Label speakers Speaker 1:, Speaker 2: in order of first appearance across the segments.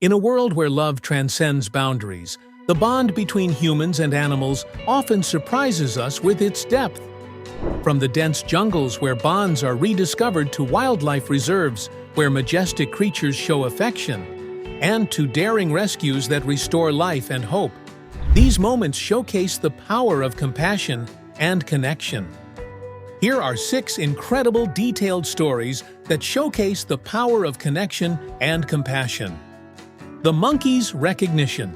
Speaker 1: In a world where love transcends boundaries, the bond between humans and animals often surprises us with its depth. From the dense jungles where bonds are rediscovered to wildlife reserves where majestic creatures show affection, and to daring rescues that restore life and hope, these moments showcase the power of compassion and connection. Here are 6 incredible detailed stories that showcase the power of connection and compassion. The monkey's recognition.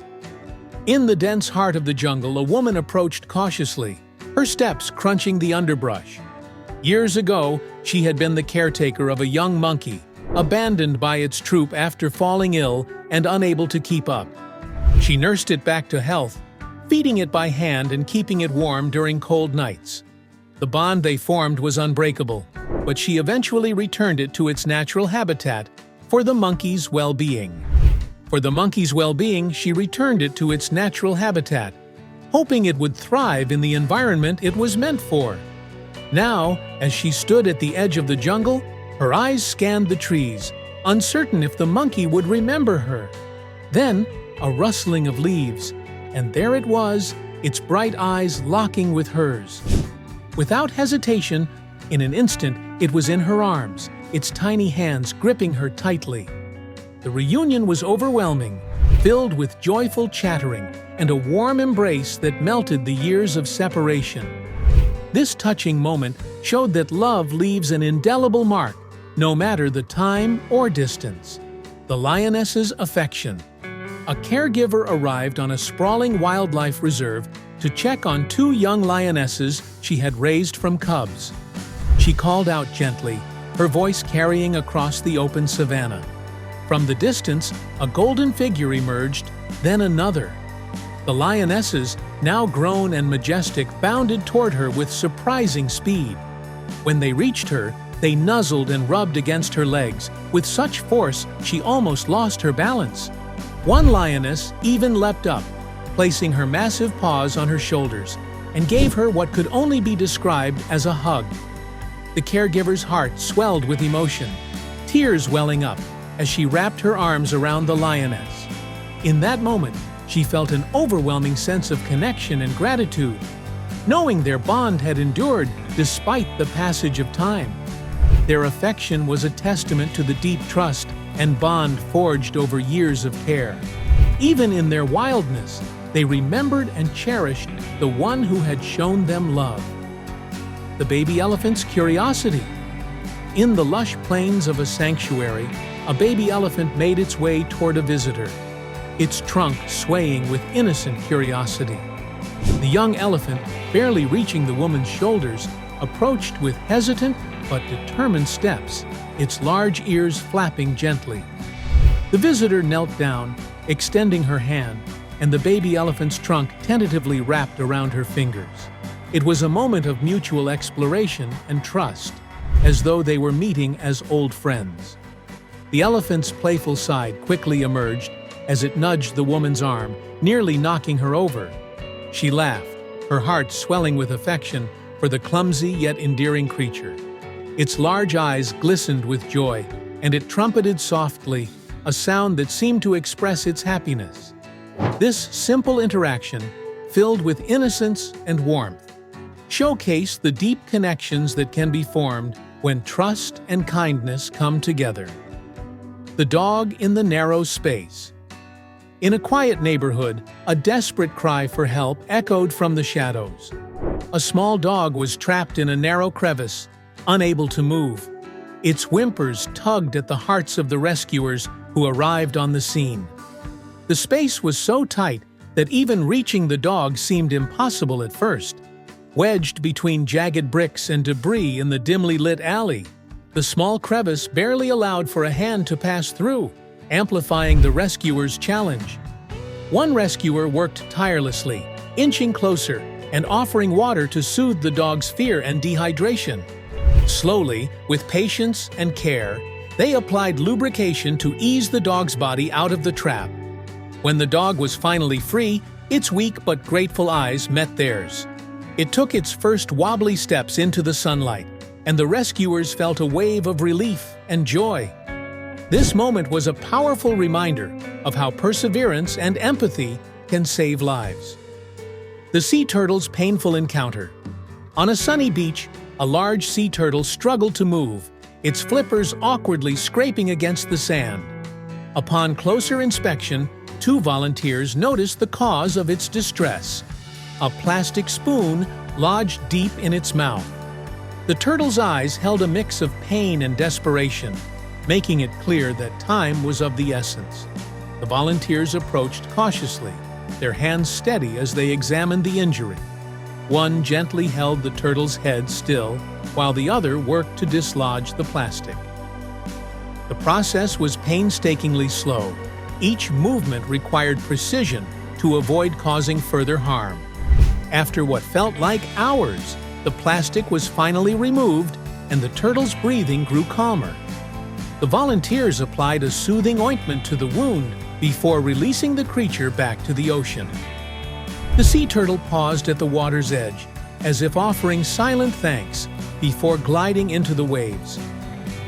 Speaker 1: In the dense heart of the jungle, a woman approached cautiously, her steps crunching the underbrush. Years ago, she had been the caretaker of a young monkey, abandoned by its troop after falling ill and unable to keep up. She nursed it back to health, feeding it by hand and keeping it warm during cold nights. The bond they formed was unbreakable, but she eventually returned it to its natural habitat for the monkey's well-being. For the monkey's well-being, she returned it to its natural habitat, hoping it would thrive in the environment it was meant for. Now, as she stood at the edge of the jungle, her eyes scanned the trees, uncertain if the monkey would remember her. Then, a rustling of leaves, and there it was, its bright eyes locking with hers. Without hesitation, in an instant, it was in her arms, its tiny hands gripping her tightly. The reunion was overwhelming, filled with joyful chattering and a warm embrace that melted the years of separation. This touching moment showed that love leaves an indelible mark, no matter the time or distance. The lioness's affection. A caregiver arrived on a sprawling wildlife reserve to check on 2 young lionesses she had raised from cubs. She called out gently, her voice carrying across the open savanna. From the distance, a golden figure emerged, then another. The lionesses, now grown and majestic, bounded toward her with surprising speed. When they reached her, they nuzzled and rubbed against her legs with such force she almost lost her balance. One lioness even leapt up, placing her massive paws on her shoulders, and gave her what could only be described as a hug. The caregiver's heart swelled with emotion, tears welling up as she wrapped her arms around the lioness. In that moment, she felt an overwhelming sense of connection and gratitude, knowing their bond had endured despite the passage of time. Their affection was a testament to the deep trust and bond forged over years of care. Even in their wildness, they remembered and cherished the one who had shown them love. The baby elephant's curiosity. In the lush plains of a sanctuary, a baby elephant made its way toward a visitor, its trunk swaying with innocent curiosity. The young elephant, barely reaching the woman's shoulders, approached with hesitant but determined steps, its large ears flapping gently. The visitor knelt down, extending her hand, and the baby elephant's trunk tentatively wrapped around her fingers. It was a moment of mutual exploration and trust, as though they were meeting as old friends. The elephant's playful side quickly emerged as it nudged the woman's arm, nearly knocking her over. She laughed, her heart swelling with affection for the clumsy yet endearing creature. Its large eyes glistened with joy, and it trumpeted softly, a sound that seemed to express its happiness. This simple interaction, filled with innocence and warmth, showcased the deep connections that can be formed when trust and kindness come together. The dog in the narrow space. In a quiet neighborhood, a desperate cry for help echoed from the shadows. A small dog was trapped in a narrow crevice, unable to move. Its whimpers tugged at the hearts of the rescuers who arrived on the scene. The space was so tight that even reaching the dog seemed impossible at first. Wedged between jagged bricks and debris in the dimly lit alley, the small crevice barely allowed for a hand to pass through, amplifying the rescuers' challenge. One rescuer worked tirelessly, inching closer and offering water to soothe the dog's fear and dehydration. Slowly, with patience and care, they applied lubrication to ease the dog's body out of the trap. When the dog was finally free, its weak but grateful eyes met theirs. It took its first wobbly steps into the sunlight, and the rescuers felt a wave of relief and joy. This moment was a powerful reminder of how perseverance and empathy can save lives. The sea turtle's painful encounter. On a sunny beach, a large sea turtle struggled to move, its flippers awkwardly scraping against the sand. Upon closer inspection, two volunteers noticed the cause of its distress: a plastic spoon lodged deep in its mouth. The turtle's eyes held a mix of pain and desperation, making it clear that time was of the essence. The volunteers approached cautiously, their hands steady as they examined the injury. One gently held the turtle's head still, while the other worked to dislodge the plastic. The process was painstakingly slow. Each movement required precision to avoid causing further harm. After what felt like hours, the plastic was finally removed and the turtle's breathing grew calmer. The volunteers applied a soothing ointment to the wound before releasing the creature back to the ocean. The sea turtle paused at the water's edge, as if offering silent thanks before gliding into the waves.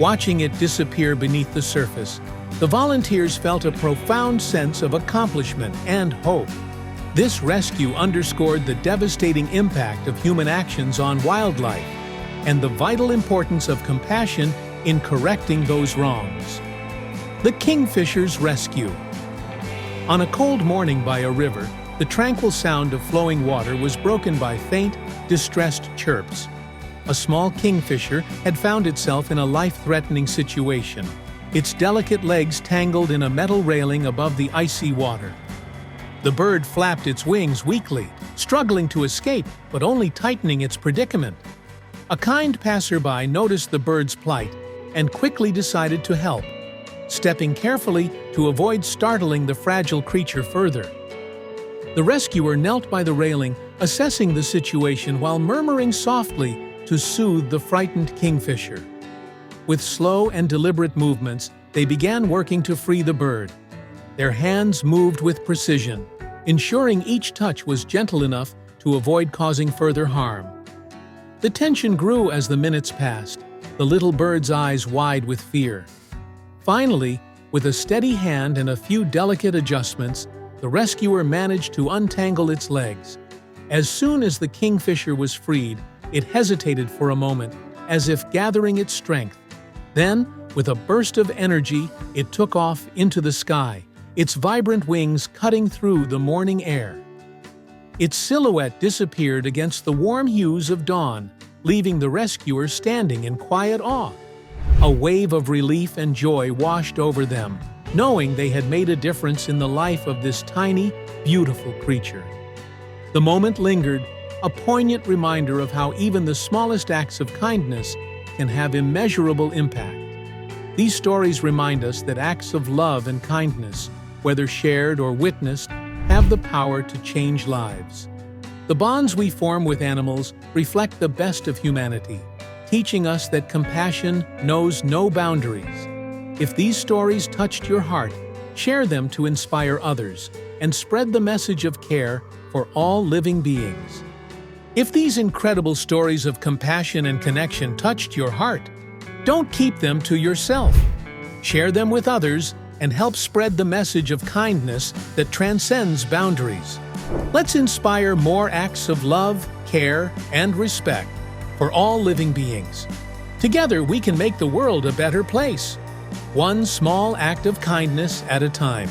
Speaker 1: Watching it disappear beneath the surface, the volunteers felt a profound sense of accomplishment and hope. This rescue underscored the devastating impact of human actions on wildlife and the vital importance of compassion in correcting those wrongs. The kingfisher's rescue. On a cold morning by a river, the tranquil sound of flowing water was broken by faint, distressed chirps. A small kingfisher had found itself in a life-threatening situation, its delicate legs tangled in a metal railing above the icy water. The bird flapped its wings weakly, struggling to escape, but only tightening its predicament. A kind passerby noticed the bird's plight and quickly decided to help, stepping carefully to avoid startling the fragile creature further. The rescuer knelt by the railing, assessing the situation while murmuring softly to soothe the frightened kingfisher. With slow and deliberate movements, they began working to free the bird. Their hands moved with precision, ensuring each touch was gentle enough to avoid causing further harm. The tension grew as the minutes passed, the little bird's eyes wide with fear. Finally, with a steady hand and a few delicate adjustments, the rescuer managed to untangle its legs. As soon as the kingfisher was freed, it hesitated for a moment, as if gathering its strength. Then, with a burst of energy, it took off into the sky, its vibrant wings cutting through the morning air. Its silhouette disappeared against the warm hues of dawn, leaving the rescuer standing in quiet awe. A wave of relief and joy washed over them, knowing they had made a difference in the life of this tiny, beautiful creature. The moment lingered, a poignant reminder of how even the smallest acts of kindness can have immeasurable impact. These stories remind us that acts of love and kindness, whether shared or witnessed, have the power to change lives. The bonds we form with animals reflect the best of humanity, teaching us that compassion knows no boundaries. If these stories touched your heart, share them to inspire others and spread the message of care for all living beings. If these incredible stories of compassion and connection touched your heart, don't keep them to yourself. Share them with others and help spread the message of kindness that transcends boundaries. Let's inspire more acts of love, care, and respect for all living beings. Together, we can make the world a better place, one small act of kindness at a time.